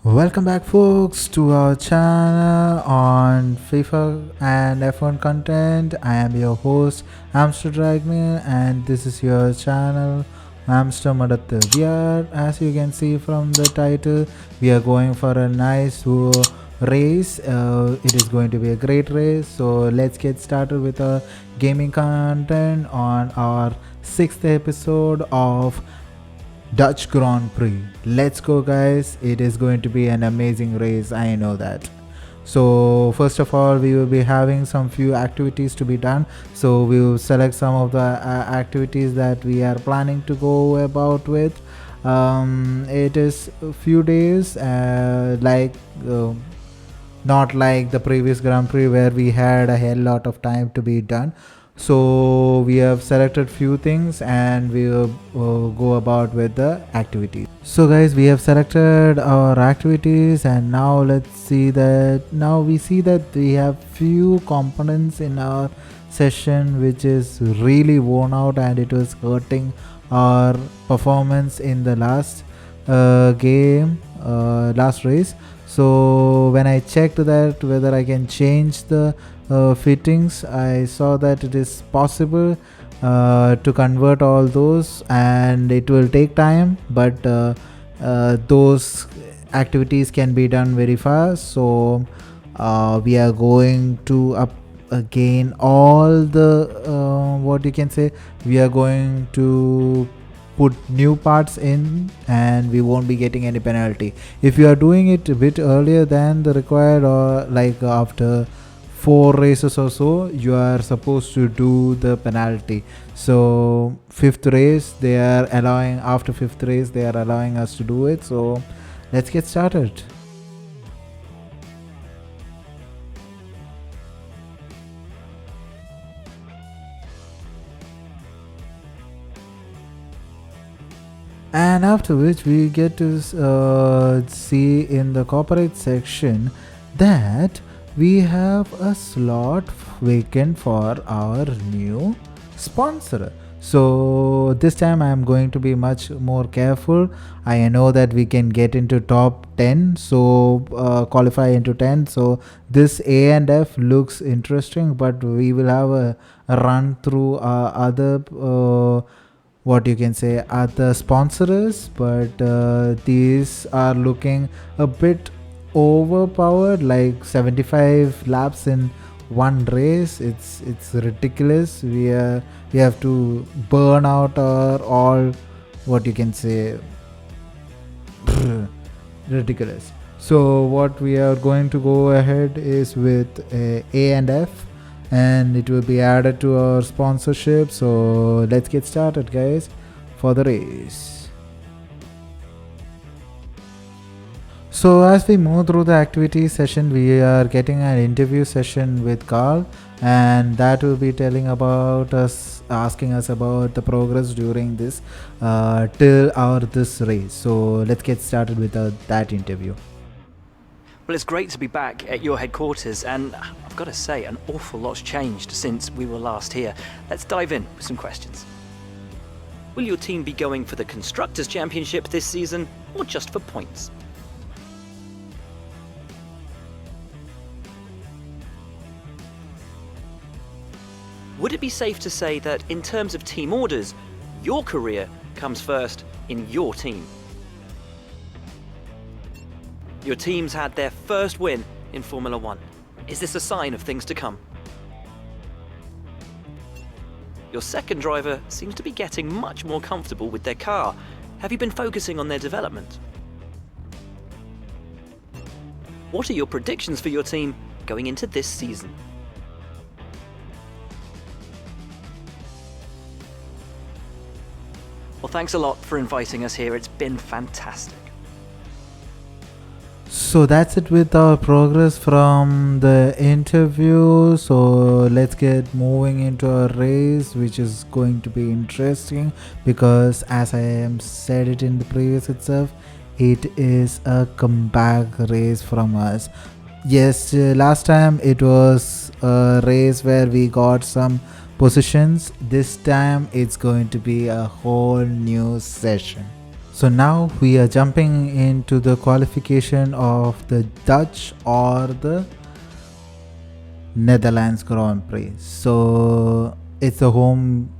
Welcome back, folks, to our channel on FIFA and F1 content. I am your host, Amstermadathil, and this is your channel, Amstermadathil. As you can see from the title, we are going for a nice race. It is going to be a great race. So let's get started with our gaming content on our 6th episode of Dutch Grand Prix. Let's go, guys. It is going to be an amazing race. I know that. So first of all, we will be having some few activities to be done. So we will select some of the activities that we are planning to go about with. It is a few days, not like the previous Grand Prix where we had a hell lot of time to be done. So we have selected few things and we will go about with the activities. So guys, we have selected our activities and now let's see that we see that we have few components in our session which is really worn out and it was hurting our performance in the last last race. So when I checked that whether I can change the fittings, I saw that it is possible to convert all those, and it will take time, but those activities can be done very fast. So we are going to up again all the what you can say, we are going to put new parts in and we won't be getting any penalty if you are doing it a bit earlier than the required, or like after 4 races or so you are supposed to do the penalty. So fifth race they are allowing, after fifth race they are allowing us to do it. So let's get started. And after which we get to see in the corporate section that we have a slot vacant for our new sponsor. So this time I am going to be much more careful. I know that we can get into top 10, so qualify into 10. So this A and F looks interesting, but we will have a run through other what you can say other sponsors, but these are looking a bit overpowered, like 75 laps in one race. It's ridiculous. We have to burn out our all, what you can say, ridiculous. So what we are going to go ahead is with A and F, and it will be added to our sponsorship. So let's get started, guys, for the race. So as we move through the activity session, we are getting an interview session with Carl, and that will be telling about us, asking us about the progress during this till our this race. So let's get started with that interview. Well, it's great to be back at your headquarters, and I've got to say, an awful lot's changed since we were last here. Let's dive in with some questions. Will your team be going for the Constructors' Championship this season, or just for points? Would it be safe to say that, in terms of team orders, your career comes first in your team? Your team's had their first win in Formula 1. Is this a sign of things to come? Your second driver seems to be getting much more comfortable with their car. Have you been focusing on their development? What are your predictions for your team going into this season? Well, thanks a lot for inviting us here. It's been fantastic. So that's it with our progress from the interview. So let's get moving into a race, which is going to be interesting because, as I am said it in the previous itself, it is a comeback race from us. Yes, last time it was a race where we got some positions. This time it's going to be a whole new session. So now we are jumping into the qualification of the Dutch or the Netherlands Grand Prix. So it's the home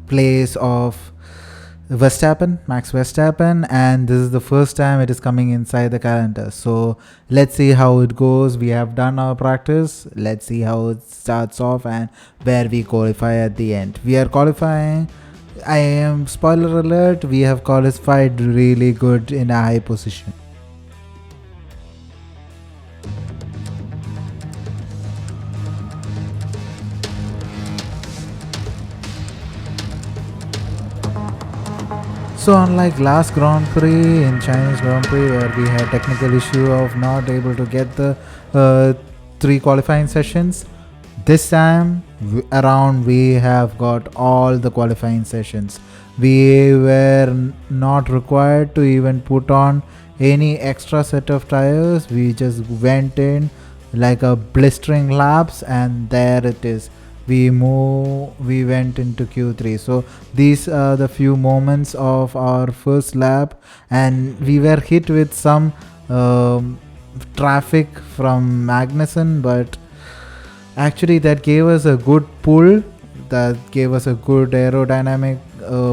place of Max Verstappen, and this is the first time it is coming inside the calendar. So let's see how it goes. We have done our practice. Let's see how it starts off and where we qualify at the end. We are qualifying. I am spoiler alert. We have qualified really good in a high position. So unlike last Grand Prix in Chinese Grand Prix where we had technical issue of not able to get the 3 qualifying sessions, this time around we have got all the qualifying sessions. We were not required to even put on any extra set of tires. We just went in like a blistering laps and there it is. We went into Q3. So these are the few moments of our first lap, and we were hit with some traffic from Magnussen, but actually that gave us a good pull, that gave us a good aerodynamic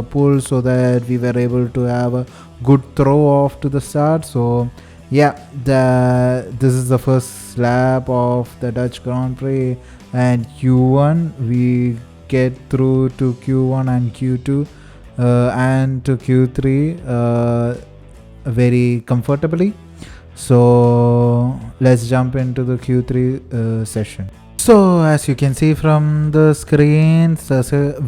pull, so that we were able to have a good throw off to the start. So yeah, this is the first lap of the Dutch Grand Prix, and Q1 we get through to Q1 and Q2 and to Q3 very comfortably. So let's jump into the Q3 session. So as you can see from the screen,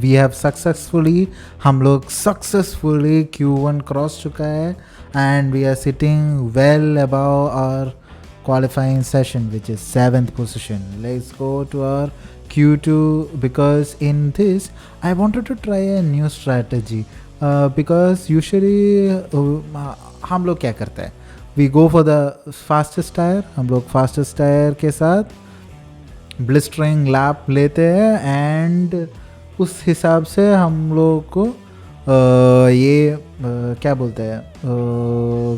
we have successfully Q1 cross चुका है, and we are sitting well above our qualifying session, which is 7th position. Let's go to our Q2, because in this I wanted to try a new strategy, because usually हम लोग क्या करते हैं, we go for the fastest tire. हम लोग fastest tire के साथ blistering lap लेते हैं, एंड उस हिसाब से हम लोग को ये क्या बोलते हैं,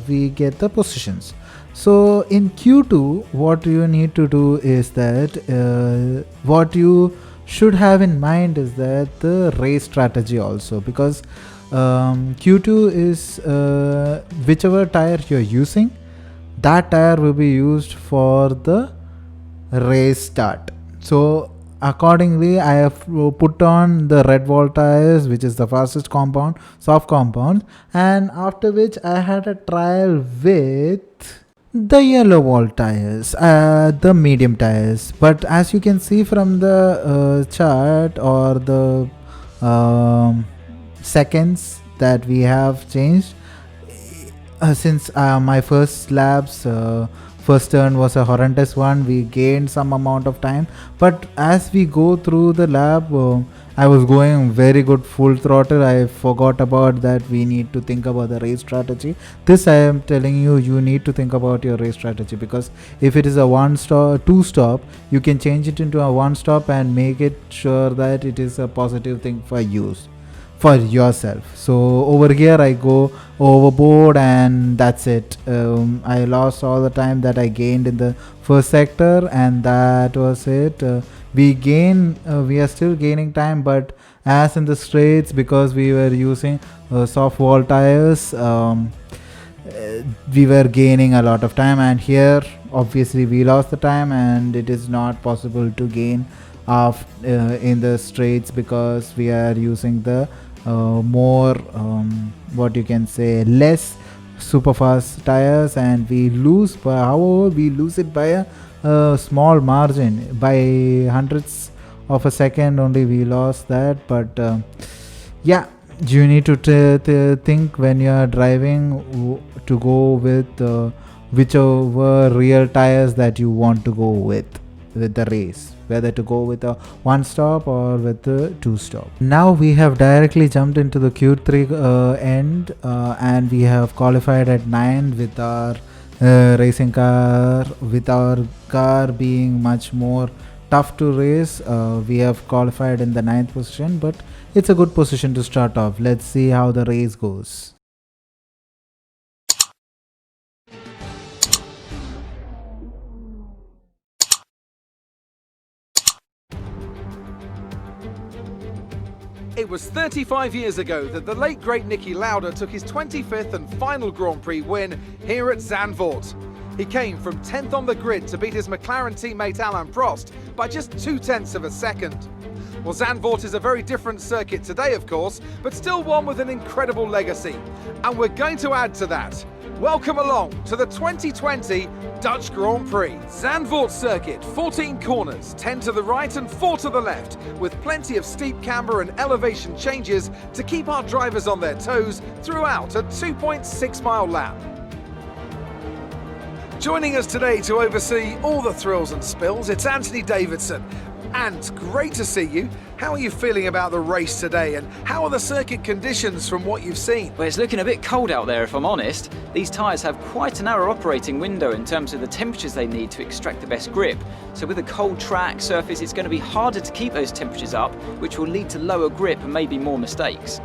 we get the positions. So in Q2 what you need to do is that what you should have in mind is that the race strategy also, because Q2 is whichever tire you're using, that tire will be used for the race start. So accordingly I have put on the red wall tires, which is the fastest compound, soft compound, and after which I had a trial with the yellow wall tires, the medium tires. But as you can see from the chart or the seconds that we have changed, since my first laps first turn was a horrendous one, we gained some amount of time, but as we go through the lap, I was going very good full throttle. I forgot about that we need to think about the race strategy. This I am telling you, you need to think about your race strategy, because if it is a one stop, two stop, you can change it into a one stop and make it sure that it is a positive thing for use for yourself. So over here I go overboard, and that's it. I lost all the time that I gained in the first sector, and that was it. We are still gaining time, but as in the straights, because we were using soft wall tires, we were gaining a lot of time, and here obviously we lost the time, and it is not possible to gain in the straights, because we are using the more what you can say, less super fast tires, and we lose, however we lose it by a small margin, by hundredths of a second only we lost that. But yeah, you need to think when you are driving to go with whichever real tires that you want to go with the race, whether to go with a one stop or with a two stop. Now we have directly jumped into the Q3 end, and we have qualified at 9 with our racing car, with our car being much more tough to race. We have qualified in the 9th position, but it's a good position to start off. Let's see how the race goes. It was 35 years ago that the late great Niki Lauda took his 25th and final Grand Prix win here at Zandvoort. He came from 10th on the grid to beat his McLaren teammate Alain Prost by just 0.2 of a second. Well, Zandvoort is a very different circuit today, of course, but still one with an incredible legacy. And we're going to add to that. Welcome along to the 2020 Dutch Grand Prix. Zandvoort circuit, 14 corners, 10 to the right and 4 to the left, with plenty of steep camber and elevation changes to keep our drivers on their toes throughout a 2.6 mile lap. Joining us today to oversee all the thrills and spills, it's Anthony Davidson. And great to see you. How are you feeling about the race today, and how are the circuit conditions from what you've seen? Well, it's looking a bit cold out there, if I'm honest. These tyres have quite a narrow operating window in terms of the temperatures they need to extract the best grip. So with a cold track surface, it's going to be harder to keep those temperatures up, which will lead to lower grip and maybe more mistakes.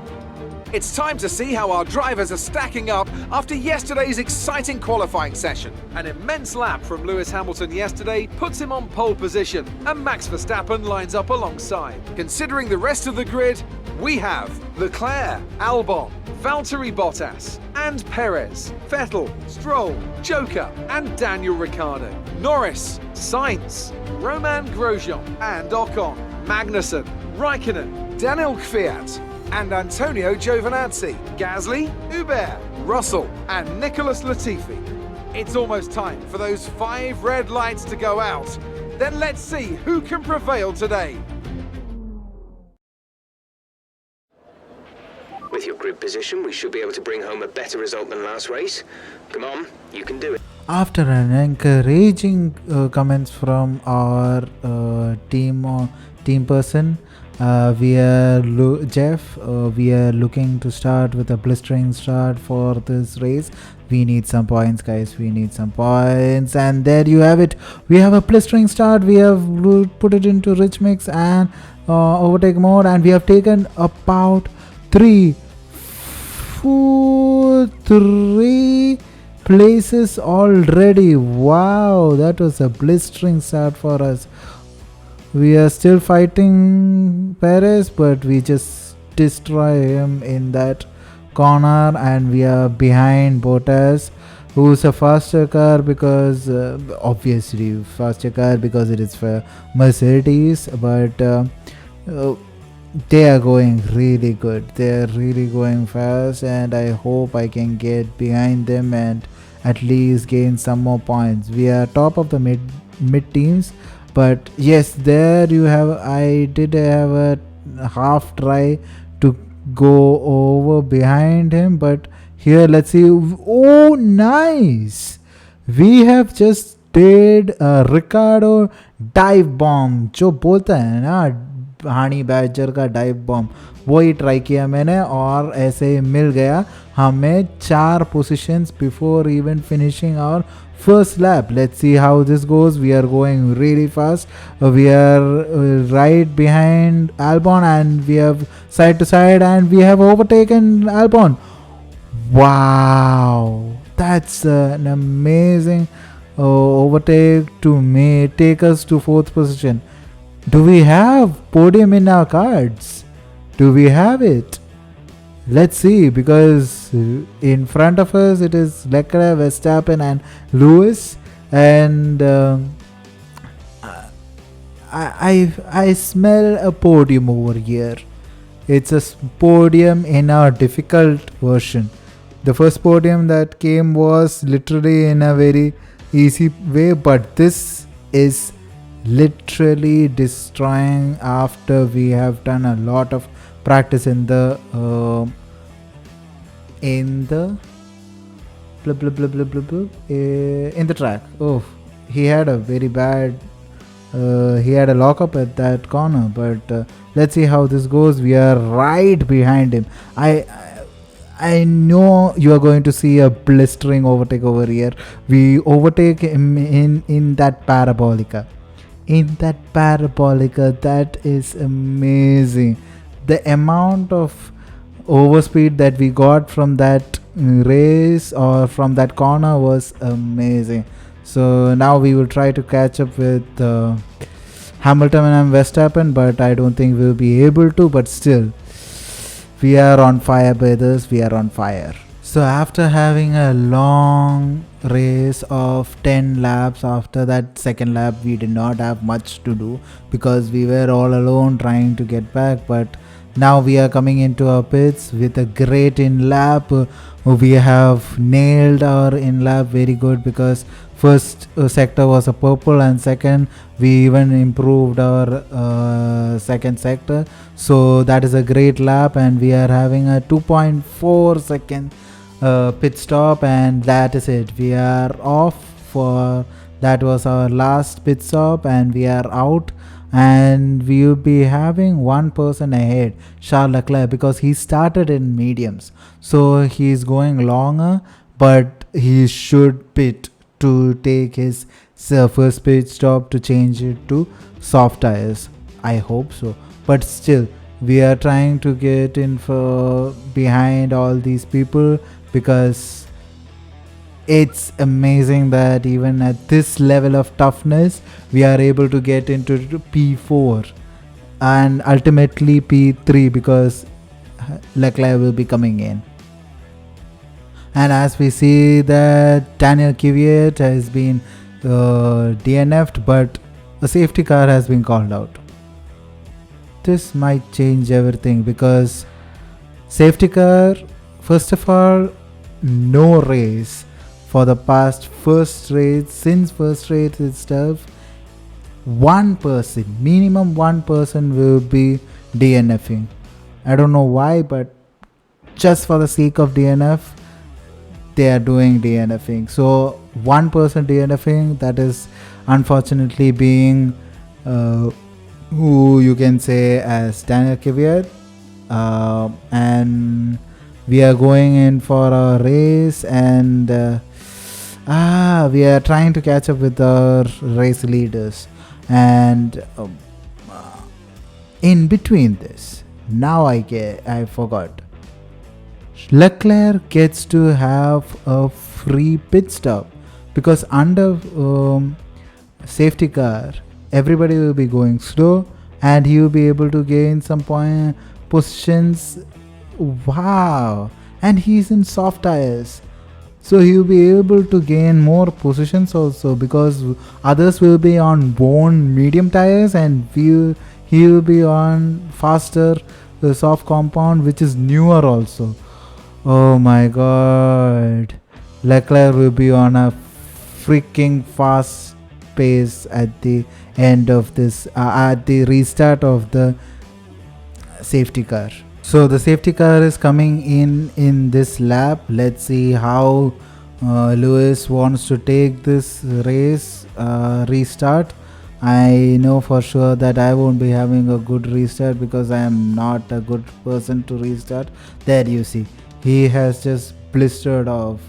It's time to see how our drivers are stacking up after yesterday's exciting qualifying session. An immense lap from Lewis Hamilton yesterday puts him on pole position, and Max Verstappen lines up alongside. Considering the rest of the grid, we have Leclerc, Albon, Valtteri Bottas, and Perez, Vettel, Stroll, Joker, and Daniel Ricciardo, Norris, Sainz, Romain Grosjean, and Ocon, Magnussen, Raikkonen, Daniel Kvyat, and Antonio Giovinazzi, Gasly, Hubert, Russell, and Nicholas Latifi. It's almost time for those 5 red lights to go out. Then let's see who can prevail today. With your grid position, we should be able to bring home a better result than last race. Come on, you can do it. After an encouraging comments from our team person, we are Jeff. We are looking to start with a blistering start for this race. We need some points, guys. We need some points, and there you have it. We have a blistering start. We have put it into rich mix and overtake mode, and we have taken about 3 places already. Wow, that was a blistering start for us. We are still fighting Perez, but we just destroy him in that corner, and we are behind Bottas, who's a faster car because obviously faster car because it is for Mercedes, but they are going really good. They are really going fast, and I hope I can get behind them and at least gain some more points. We are top of the mid teams. But yes, there you have, I did have a half try to go over behind him, but here let's see. Oh, nice! We have just did a Ricardo dive bomb, जो बोलता है ना हानी badger का dive bomb, वही try किया मैंने और ऐसे मिल गया हमें 4 positions before even finishing our first lap. Let's see how this goes. We are going really fast. We are right behind Albon, and we have side to side, and we have overtaken Albon. Wow, that's an amazing overtake to take us to 4th position. Do we have podium in our cards? Do we have it? Let's see, because in front of us it is Leclerc, Verstappen and Lewis, and I smell a podium over here. It's a podium in our difficult version. The first podium that came was literally in a very easy way, but this is literally destroying after we have done a lot of practice in the in the track. Oh, he had a very bad he had a lockup at that corner, but let's see how this goes. We are right behind him. I know you are going to see a blistering overtake over here. We overtake him in that parabolica. In that parabolica, that is amazing. The amount of overspeed that we got from that race or from that corner was amazing. So now we will try to catch up with Hamilton and Verstappen, but I don't think we'll be able to. But still, We are on fire, brothers. We are on fire. So after having a long race of 10 laps, after that second lap we did not have much to do because we were all alone trying to get back. But now we are coming into our pits with a great in lap. We have nailed our in lap very good because first sector was a purple, and second we even improved our second sector. So that is a great lap, and we are having a 2.4 second pit stop, and that is it. We are off for that was our last pit stop, and we are out, and we will be having one person ahead, Charles Leclerc, because he started in mediums, so he is going longer, but he should pit to take his first pit stop to change it to soft tires. I hope so, but still we are trying to get in for behind all these people, because it's amazing that even at this level of toughness we are able to get into P4 and ultimately P3, because Leclerc will be coming in. And as we see that Daniel Kvyat has been DNF'd, but a safety car has been called out. This might change everything, because safety car, first of all, no race for the past since first race itself, minimum one person will be DNFing. I don't know why, but just for the sake of DNF, they are doing DNFing. So one person DNFing, that is unfortunately being who you can say as Daniel Kvyat, and we are going in for a race, and we are trying to catch up with our race leaders, and in between this, now I forgot, Leclerc gets to have a free pit stop, because under safety car everybody will be going slow, and he will be able to gain some positions. Wow, and he's in soft tires, so he'll be able to gain more positions also, because others will be on worn medium tires, and he will be on faster soft compound, which is newer also. Oh my god, Leclerc will be on a freaking fast pace at the end of this, at the restart of the safety car. So the safety car is coming in this lap. Let's see how Lewis wants to take this race restart. I know for sure that I won't be having a good restart, because I am not a good person to restart. There you see, he has just blistered off,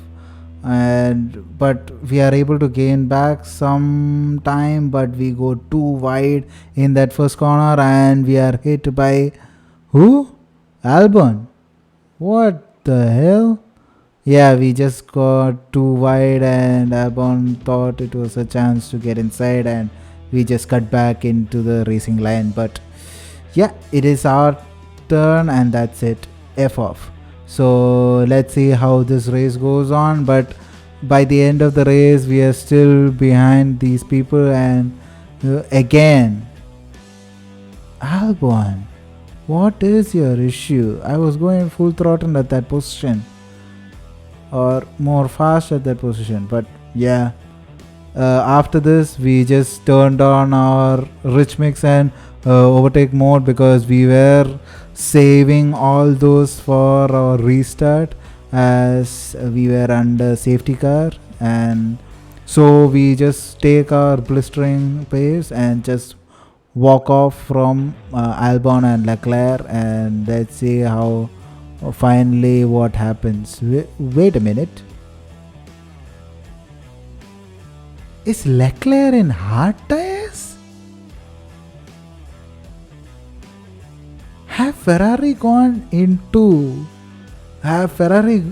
but we are able to gain back some time, but we go too wide in that first corner, and we are hit by who? Albon. What the hell? Yeah, we just got too wide, and Albon thought it was a chance to get inside, and we just cut back into the racing line. But yeah, it is our turn, and that's it. F off. So let's see how this race goes on, but by the end of the race we are still behind these people, and again, Albon, what is your issue? I was going full throttle at that position, or more fast at that position, but yeah, after this we just turned on our rich mix and overtake mode, because we were saving all those for our restart, as we were under safety car, and so we just take our blistering pace and just walk off from Albon and Leclerc, and let's see how finally what happens. Wait a minute, is Leclerc in hard tires? Have Ferrari gone into Ferrari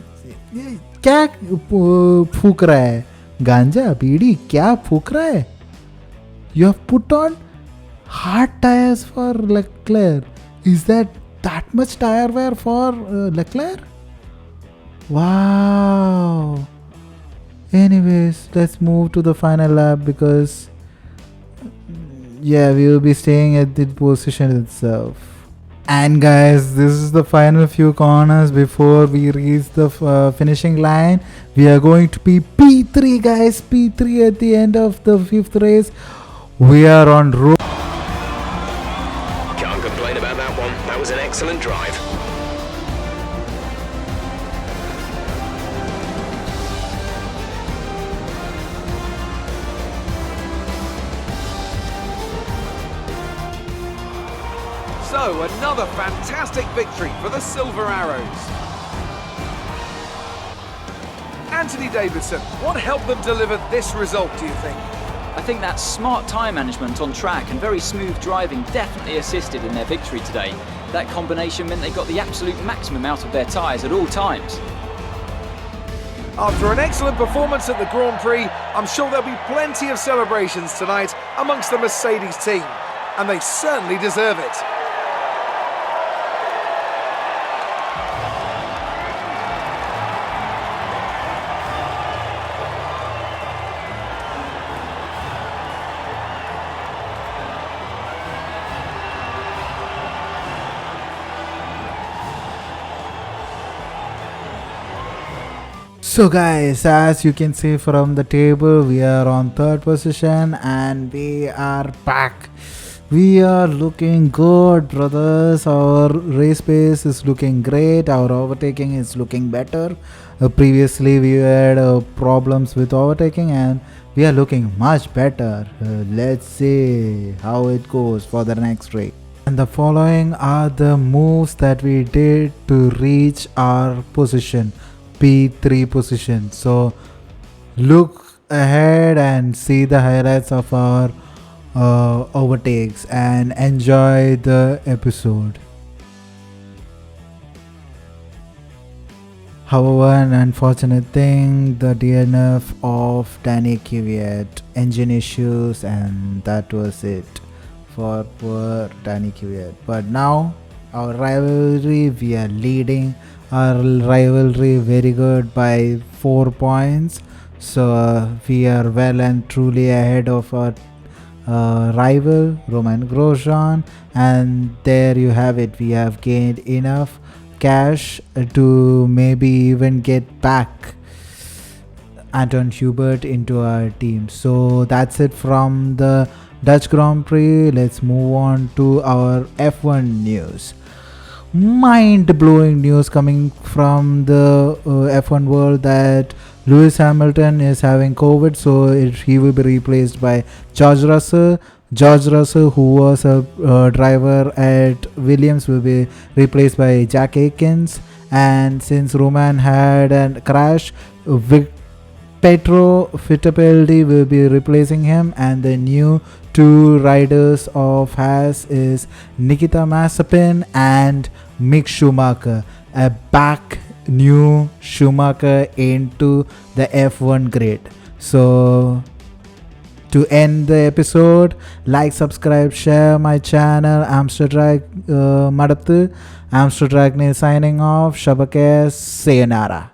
क्या फूक रहा है? गांजा बीड़ी क्या फूक रहा है? You have put on hard tires for Leclerc. Is that that much tire wear for Leclerc? Wow. Anyways, let's move to the final lap because yeah, we will be staying at the position itself. And guys, this is the final few corners before we reach the finishing line. We are going to be P3, guys. P3 at the end of the 5th race. We are on road. Can't complain about that one. That was an excellent drive. So, another fantastic victory for the Silver Arrows. Anthony Davidson, what helped them deliver this result, do you think? I think that smart tyre management on track and very smooth driving definitely assisted in their victory today. That combination meant they got the absolute maximum out of their tyres at all times. After an excellent performance at the Grand Prix, I'm sure there'll be plenty of celebrations tonight amongst the Mercedes team, and they certainly deserve it. So guys, as you can see from the table, we are on 3rd position and we are back. We are looking good, brothers. Our race pace is looking great. Our overtaking is looking better. Previously we had problems with overtaking and we are looking much better. Let's see how it goes for the next race. And the following are the moves that we did to reach our position, P3 position. So look ahead and see the highlights of our overtakes and enjoy the episode. However, an unfortunate thing, the DNF of Danny Kvyat, engine issues, and that was it for poor Danny Kvyat. But now our rivalry, we are leading our rivalry very good by 4 points. So we are well and truly ahead of our rival Roman Grosjean, and there you have it. We have gained enough cash to maybe even get back Anton Hubert into our team. So that's it from the Dutch Grand Prix. Let's move on to our F1 news. Mind-blowing news coming from the F1 world that Lewis Hamilton is having COVID, so he will be replaced by George Russell. George Russell, who was a driver at Williams, will be replaced by Jack Aikens. And since Roman had a crash, Petro Fittipaldi will be replacing him, and the new two riders of Haas is Nikita Mazepin and Mick Schumacher, a back new Schumacher into the F1 grid. So to end the episode, like, subscribe, share my channel. Amstermadathil signing off. Shabakeh, sayonara.